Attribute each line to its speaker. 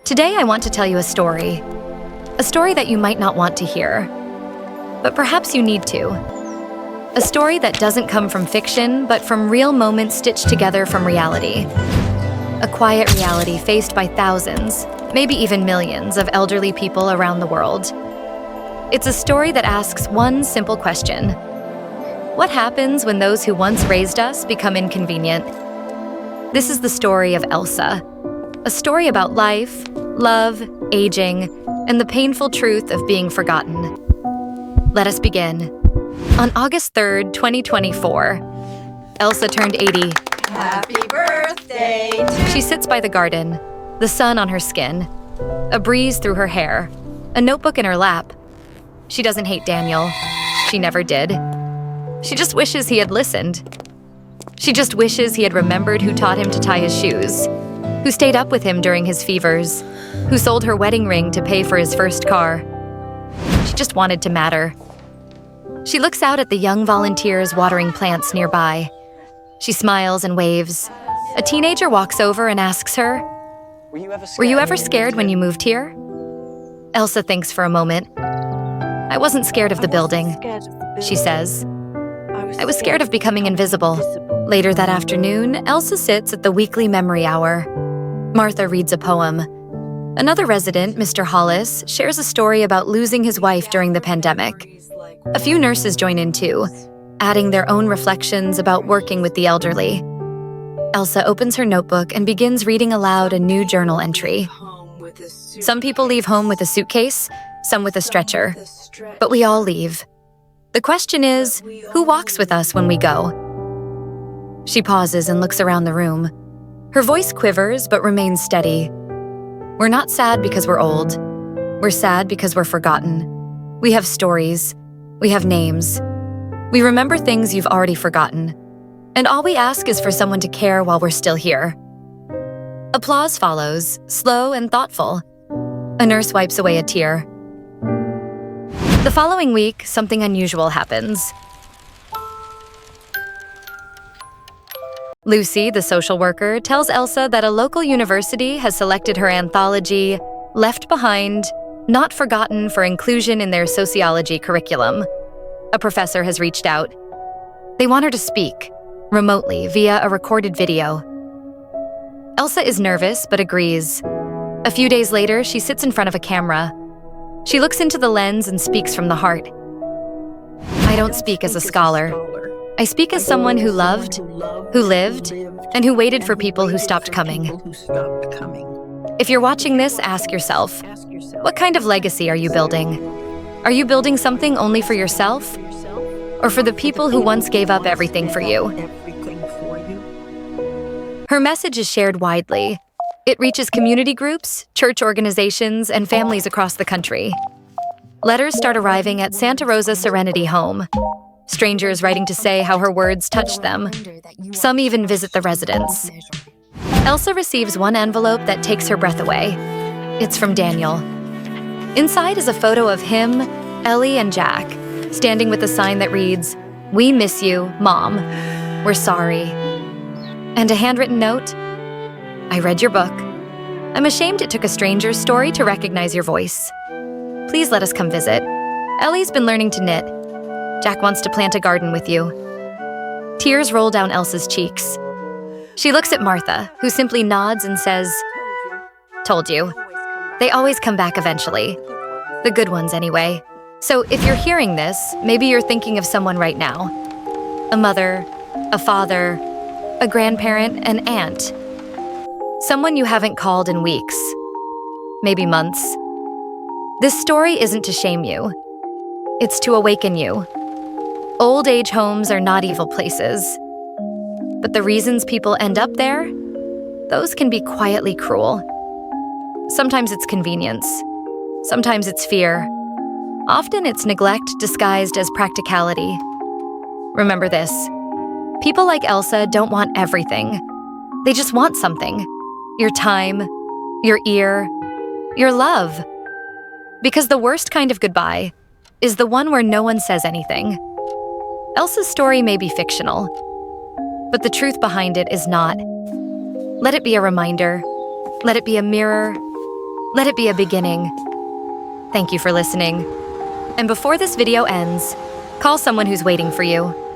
Speaker 1: Today I want to tell you a story that you might not want to hear, but perhaps you need to. A story that doesn't come from fiction, but from real moments stitched together from reality. A quiet reality faced by thousands, maybe even millions, of elderly people around the world. It's a story that asks one simple question: what happens when those who once raised us become inconvenient? This is the story of Elsa, a story about life, love, aging, and the painful truth of being forgotten. Let us begin. On August 3rd, 2024, Elsa turned 80.
Speaker 2: Happy birthday to
Speaker 1: She sits by the garden, the sun on her skin, a breeze through her hair, a notebook in her lap. She doesn't hate Daniel. She never did. She just wishes he had listened. She just wishes he had remembered who taught him to tie his shoes, who stayed up with him during his fevers, who sold her wedding ring to pay for his first car. She just wanted to matter. She looks out at the young volunteers watering plants nearby. She smiles and waves. A teenager walks over and asks her, "Were you ever scared when you moved here?" Elsa thinks for a moment. "I wasn't scared of the building," she says. "I was scared of becoming invisible." Later that afternoon, Elsa sits at the weekly memory hour. Martha reads a poem. Another resident, Mr. Hollis, shares a story about losing his wife during the pandemic. A few nurses join in too, adding their own reflections about working with the elderly. Elsa opens her notebook and begins reading aloud a new journal entry. Some people leave home with a suitcase, some with a stretcher, but we all leave. The question is, who walks with us when we go? She pauses and looks around the room. Her voice quivers but remains steady. We're not sad because we're old. We're sad because we're forgotten. We have stories. We have names. We remember things you've already forgotten. And all we ask is for someone to care while we're still here. Applause follows, slow and thoughtful. A nurse wipes away a tear. The following week, something unusual happens. Lucy, the social worker, tells Elsa that a local university has selected her anthology, Left Behind, Not Forgotten, for inclusion in their sociology curriculum. A professor has reached out. They want her to speak, remotely, via a recorded video. Elsa is nervous, but agrees. A few days later, she sits in front of a camera. She looks into the lens and speaks from the heart. I don't speak as a scholar. I speak as someone who loved, who lived, and who waited for people who stopped coming. If you're watching this, ask yourself, what kind of legacy are you building? Are you building something only for yourself, or for the people who once gave up everything for you? Her message is shared widely. It reaches community groups, church organizations, and families across the country. Letters start arriving at Santa Rosa Serenity Home. Strangers writing to say how her words touched them. Some even visit the residence. Elsa receives one envelope that takes her breath away. It's from Daniel. Inside is a photo of him, Ellie, and Jack, standing with a sign that reads, "We miss you, Mom. We're sorry." And a handwritten note, "I read your book. I'm ashamed it took a stranger's story to recognize your voice. Please let us come visit. Ellie's been learning to knit. Jack wants to plant a garden with you." Tears roll down Elsa's cheeks. She looks at Martha, who simply nods and says, "Told you. They always come back eventually. The good ones, anyway." So if you're hearing this, maybe you're thinking of someone right now. A mother, a father, a grandparent, an aunt. Someone you haven't called in weeks, maybe months. This story isn't to shame you. It's to awaken you. Old age homes are not evil places. But the reasons people end up there, those can be quietly cruel. Sometimes it's convenience. Sometimes it's fear. Often it's neglect disguised as practicality. Remember this: people like Elsa don't want everything. They just want something. Your time, your ear, your love. Because the worst kind of goodbye is the one where no one says anything. Elsa's story may be fictional, but the truth behind it is not. Let it be a reminder. Let it be a mirror. Let it be a beginning. Thank you for listening. And before this video ends, call someone who's waiting for you.